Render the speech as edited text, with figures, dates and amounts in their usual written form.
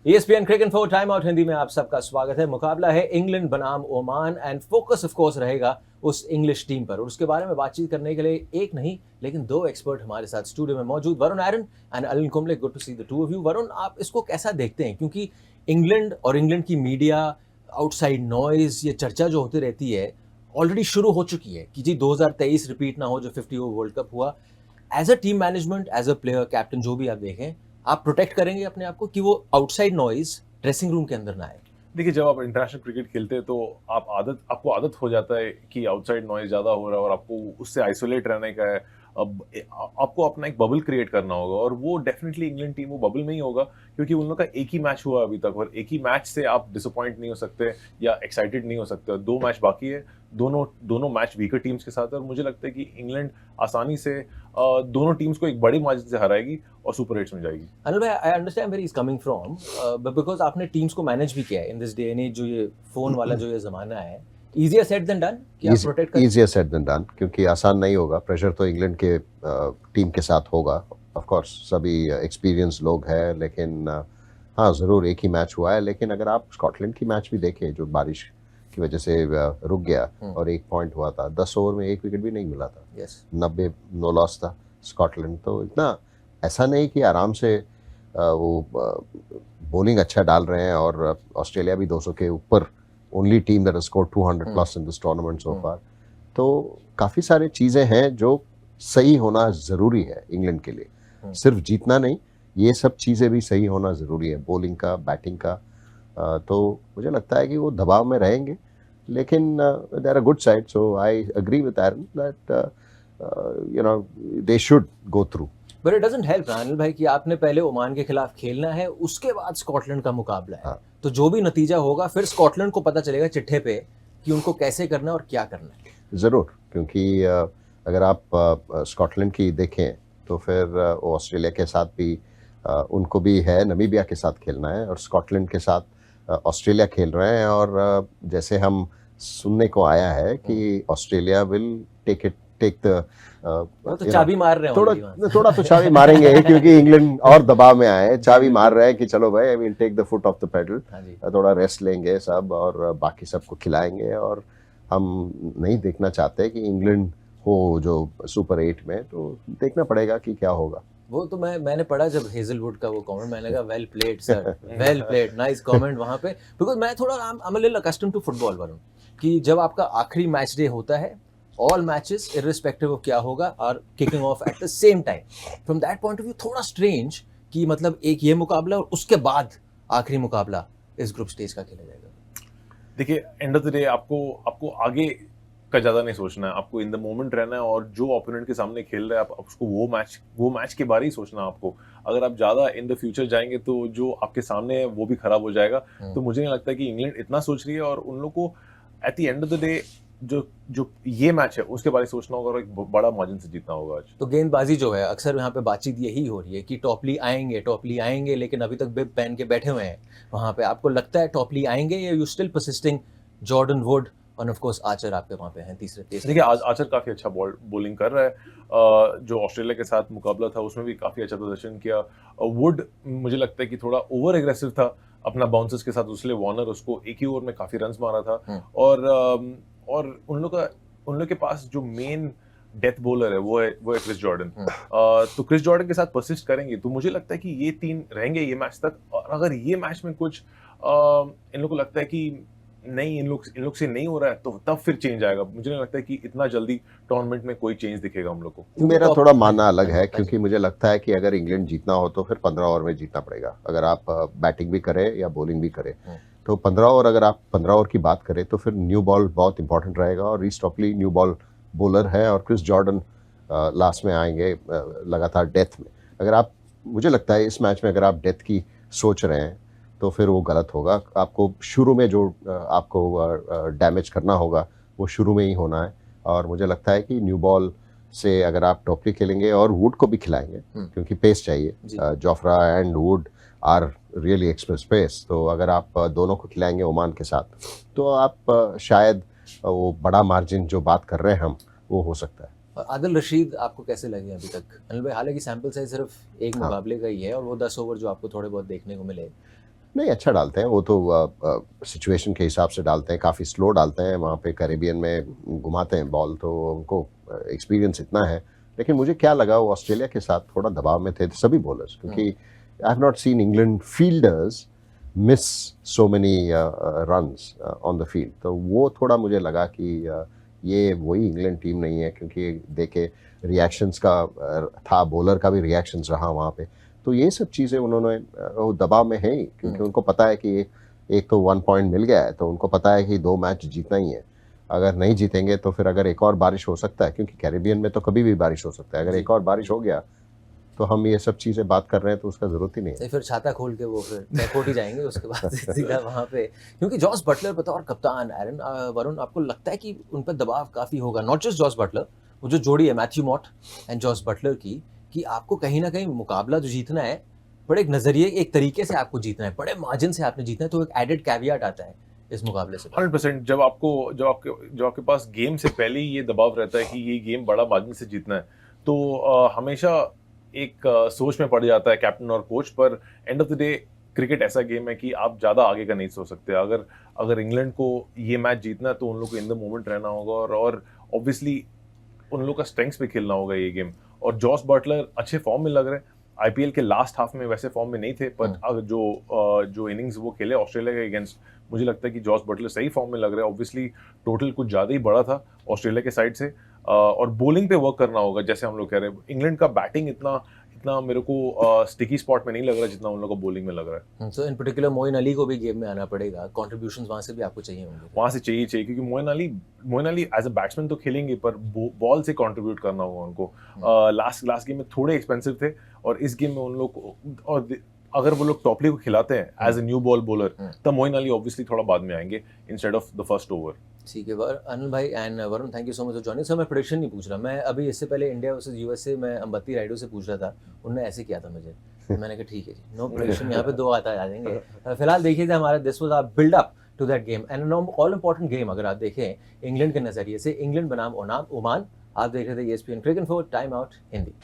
ESPN cricket for time out Hindi में आप सबका स्वागत है। मुकाबला है इंग्लैंड बनाम Oman and focus of course रहेगा उस इंग्लिश टीम पर और उसके बारे में बातचीत करने के लिए एक नहीं लेकिन दो एक्सपर्ट हमारे साथ स्टूडियो में मौजूद, Varun Aaron and Anil Kumble. Good to see the two of you. Varun, आप इसको कैसा देखते हैं? क्योंकि इंग्लैंड और इंग्लैंड की मीडिया आउटसाइड नॉइज, ये चर्चा जो होती रहती है ऑलरेडी शुरू हो चुकी है कि जी 2023 रिपीट ना हो जो 50 ओवर वर्ल्ड कप हुआ। As a team management, as a player, captain, जो भी आप देखें, आप प्रोटेक्ट करेंगे अपने आप को कि वो आउटसाइड नॉइज ड्रेसिंग रूम के अंदर ना आए? देखिए, जब आप इंटरनेशनल क्रिकेट खेलते हैं तो आपको आदत हो जाता है कि आउटसाइड नॉइज ज़्यादा हो रहा है और आपको उससे आइसोलेट रहने का है। अब आपको अपना एक बबल क्रिएट करना होगा और वो डेफिनेटली इंग्लैंड टीम वो बबल में ही होगा, क्योंकि उन लोग का एक ही मैच हुआ अभी तक और एक ही मैच से आप डिसअपॉइंट नहीं हो सकते या एक्साइटेड नहीं हो सकते। 2 मैच बाकी है, दोनों मैच वीकर टीम्स के साथ है और मुझे लगता है कि इंग्लैंड आसानी से दोनों टीम्स को एक बड़ी मार्जिन से हराएगी और सुपर 8 में जाएगी। अनिल भाई, I understand where he is coming from, because आपने टीम्स को मैनेज भी किया है in this day and age, जो ये फोन वाला जो ये जमाना है। इजियर सेड देन डन कि आप प्रोटेक्ट करें। इजियर सेड देन डन, क्योंकि आसान नहीं होगा। प्रेशर तो इंग्लैंड के टीम के साथ होगा। ऑफ कोर्स सभी एक्सपीरियंस लोग हैं, लेकिन हाँ, ज़रूर एक ही मैच हुआ है। लेकिन अगर आप स्कॉटलैंड की मैच भी देखें जो बारिश की वजह से रुक गया और 1 पॉइंट हुआ था, 10 ओवर में 1 विकेट भी नहीं मिला था। 90 नो लॉस था स्कॉटलैंड। तो इतना ऐसा नहीं कि आराम से वो बॉलिंग अच्छा डाल रहे हैं और ऑस्ट्रेलिया भी 200 के ऊपर, only team that has scored 200 plus in this tournament so far. तो काफ़ी सारी चीज़ें हैं जो सही होना ज़रूरी है इंग्लैंड के लिए। सिर्फ जीतना नहीं, ये सब चीज़ें भी सही होना ज़रूरी है, बॉलिंग का, बैटिंग का। तो मुझे लगता है कि वो दबाव में रहेंगे, लेकिन they are a good side. So I agree with Aaron that they should go through. But it doesn't help Anil भाई कि आपने पहले ओमान के खिलाफ खेलना है, उसके बाद स्कॉटलैंड का मुकाबला है। हाँ। तो जो भी नतीजा होगा फिर स्कॉटलैंड को पता चलेगा चिट्ठे पे कि उनको कैसे करना है और क्या करना है। ज़रूर, क्योंकि अगर आप स्कॉटलैंड की देखें तो फिर ऑस्ट्रेलिया के साथ भी उनको भी है, नमीबिया के साथ खेलना है और स्कॉटलैंड के साथ ऑस्ट्रेलिया खेल रहे हैं। और जैसे हम सुनने को आया है कि ऑस्ट्रेलिया विल टेक द वो तो चाबी मार रहे हैं थोड़ा तो चाबी मारेंगे क्योंकि इंग्लैंड और दबाव में आए, चाबी मार रहे हैं कि चलो भाई, I will take the foot off the pedal, थोड़ा रेस्ट लेंगे सब और बाकी सबको खिलाएंगे। और हम नहीं देखना चाहते कि इंग्लैंड हो जो सुपर 8 में, तो देखना पड़ेगा कि क्या होगा। वो तो मैंने पढ़ा जब हेजलवुड का वो कमेंट, मैंने कहा well played sir, well played, nice comment वहां पे। बिकॉज मैं थोड़ा I am a little accustomed to football Varun, कि जब आपका आखिरी मैच डे होता है, ऑल मैचेस इररिस्पेक्टिव ऑफ क्या होगा are kicking off at the same time. From that point of view थोड़ा स्ट्रेंज कि मतलब एक ये मुकाबला और उसके बाद आखिरी मुकाबला इस ग्रुप स्टेज का खेला जाएगा। देखिए, एंड ऑफ द डे आपको आगे का ज़्यादा नहीं सोचना है, आपको इन द मोमेंट रहना है और जो ओपोनेंट के सामने खेल रहे हैं आप उसको वो मैच के बारे ही सोचना है आपको। अगर आप ज़्यादा इन द फ्यूचर जाएंगे तो जो आपके सामने है वो भी खराब हो जाएगा। तो मुझे नहीं लगता कि इंग्लैंड इतना सोच रही है और उन लोग को at the end of the day जो ये मैच है उसके बारे में सोचना होगा और एक बड़ा मार्जिन से जीतना होगा आज। तो गेंदबाजी जो है, अक्सर यहाँ पे बातचीत यही हो रही है कि टॉपली आएंगे, लेकिन अभी तक बिब पहन के बैठे हुए हैं वहाँ पे। आपको लगता है टॉपली आएंगे या you still persisting Jordan would और ऑफ कोर्स आर्चर आपके वहाँ पे हैं तीसरे? देखिए, आर्चर काफी अच्छा बॉलिंग कर रहा है। जो ऑस्ट्रेलिया के साथ मुकाबला था उसमें भी काफी अच्छा प्रदर्शन किया। वुड मुझे लगता है कि थोड़ा ओवर एग्रेसिव था अपना बाउंसर्स के साथ, इसलिए वार्नर उसको एक ही ओवर में काफी रन्स मारा था। और उन लोग के पास जो मेन डेथ बॉलर है वो है क्रिस जॉर्डन। तो क्रिस जॉर्डन के साथ परसिस्ट करेंगे तो मुझे लगता है कि ये 3 रहेंगे ये मैच तक। और अगर ये मैच में कुछ इन लोग को लगता है कि नहीं, इन लोग से नहीं हो रहा है, तो तब फिर चेंज आएगा। मुझे नहीं लगता है कि इतना जल्दी टूर्नामेंट में कोई चेंज दिखेगा हम लोग को। मेरा थोड़ा मानना अलग है, क्योंकि मुझे लगता है कि अगर इंग्लैंड जीतना हो तो फिर 15 ओवर में जीतना पड़ेगा। अगर आप बैटिंग भी करें या बॉलिंग भी करें तो 15 ओवर, अगर आप 15 ओवर की बात करें तो फिर न्यू बॉल बहुत इंपॉर्टेंट रहेगा। और Reece Topley new ball bowler है और क्रिस जॉर्डन लास्ट में आएंगे लगातार डेथ में। अगर आप, मुझे लगता है इस मैच में अगर आप डेथ की सोच रहे हैं तो फिर वो गलत होगा। आपको शुरू में जो आपको डैमेज करना होगा वो शुरू में ही होना है। और मुझे लगता है कि न्यू बॉल से अगर आप टॉपली खेलेंगे और वुड को भी खिलाएंगे, क्योंकि पेस चाहिए, Jofra and Wood are really express pace. तो अगर आप दोनों को खिलाएंगे ओमान के साथ तो आप शायद वो बड़ा मार्जिन जो बात कर रहे हैं हम, वो हो सकता है। और आदिल रशीद आपको कैसे लगे अभी तक अनिल भाई? हालांकि सैंपल साइज सिर्फ एक मुकाबले का ही है और वो 10 ओवर जो आपको थोड़े बहुत देखने को मिले, नहीं, अच्छा डालते हैं वो तो, सिचुएशन के हिसाब से डालते हैं, काफ़ी स्लो डालते हैं, वहाँ पे कैरेबियन में घुमाते हैं बॉल, तो उनको एक्सपीरियंस इतना है। लेकिन मुझे क्या लगा, वो ऑस्ट्रेलिया के साथ थोड़ा दबाव में थे सभी बॉलर्स, क्योंकि I have not seen England fielders miss so many runs on the field, तो वो थोड़ा मुझे लगा कि ये वही इंग्लैंड टीम नहीं है, क्योंकि देखे रिएक्शंस का था, बॉलर का भी रिएक्शंस रहा वहाँ पे, तो ये सब चीज़ें उन्होंने वो दबाव में है ही, क्योंकि उनको पता है कि एक तो 1 पॉइंट मिल गया है, तो उनको पता है कि 2 मैच जीतना ही है। अगर नहीं जीतेंगे तो फिर अगर एक और बारिश हो सकता है, क्योंकि कैरेबियन में तो कभी भी बारिश हो सकता है, अगर एक और बारिश हो गया तो हम ये सब चीज़ें बात कर रहे हैं तो उसका ज़रूरत ही नहीं है। नहीं, फिर छाता खोल के वो फिर बैककोर्ट ही जाएंगे उसके बाद सीधा वहाँ पे, क्योंकि जॉस बटलर बतौर कप्तान एरन वरुण, आपको लगता है कि उन पर दबाव काफ़ी होगा, नॉट जस्ट जॉस बटलर, वो जो जोड़ी है Matthew Mott and Jos Buttler की, कि आपको कहीं ना कहीं मुकाबला जो जीतना है बड़े एक नज़रिए, एक तरीके से आपको जीतना है, बड़े मार्जिन से आपने जीतना है, तो एक एडेड कैवियट आता है इस मुकाबले से। 100% जब आपके पास गेम से पहले ही ये दबाव रहता है कि ये गेम बड़ा मार्जिन से जीतना है, तो हमेशा एक सोच में पड़ जाता है कैप्टन और कोच, पर end of the day cricket ऐसा गेम है कि आप ज़्यादा आगे का नहीं सोच सकते। अगर इंग्लैंड को ये मैच जीतना है तो उन लोग को इन द मोमेंट रहना होगा, और ऑब्वियसली उन लोग का स्ट्रेंथ्स पे खेलना होगा ये गेम। और जॉस बटलर अच्छे फॉर्म में लग रहे हैं, आईपीएल के लास्ट हाफ में वैसे फॉर्म में नहीं थे, पर अगर जो इनिंग्स वो खेले ऑस्ट्रेलिया के अगेंस्ट, मुझे लगता है कि जॉस बटलर सही फॉर्म में लग रहे हैं। ऑब्वियसली टोटल कुछ ज़्यादा ही बड़ा था ऑस्ट्रेलिया के साइड से, और बॉलिंग पे वर्क करना होगा। जैसे हम लोग कह रहे हैं, इंग्लैंड का बैटिंग इतना मेरे को स्टिकी स्पॉट में नहीं लग रहा जितना उन लोगों को बॉलिंग में लग रहा है। सो इन पर्टिकुलर मोइन अली को भी गेम में आना पड़ेगा, कॉन्ट्रीब्यूशंस वहाँ से भी आपको चाहिए होंगे। वहाँ से चाहिए क्योंकि Moeen Ali as a batsman तो खेलेंगे, पर बॉल से कंट्रीब्यूट करना होगा उनको। लास्ट गेम में थोड़े एक्सपेंसिव थे, और इस गेम में उन लोग को, और अगर वो लोग टॉपली को खिलाते हैं as a new ball bowler, तब मोइन अली ऑब्वियसली थोड़ा बाद में आएंगे instead of the first over. ठीक है अनिल भाई and Varun, thank you so much for joining. Sir मैं प्रेडिक्शन नहीं पूछ रहा, मैं अभी इससे पहले इंडिया वर्सेस यूएसए में अंबत्ती राइडो से पूछ रहा था, उन्होंने ऐसे किया था मुझे, मैंने कहा ठीक है जी, नो प्रेडिक्शन, यहाँ पे 2 आता आ जाएंगे। फिलहाल देखिए हमारा this was our build up to that game and all important game. अगर आप देखें इंग्लैंड के नज़रिए से, इंग्लैंड बनाम ओमान, आप देख रहे थे ESPN cricket info, time out Hindi.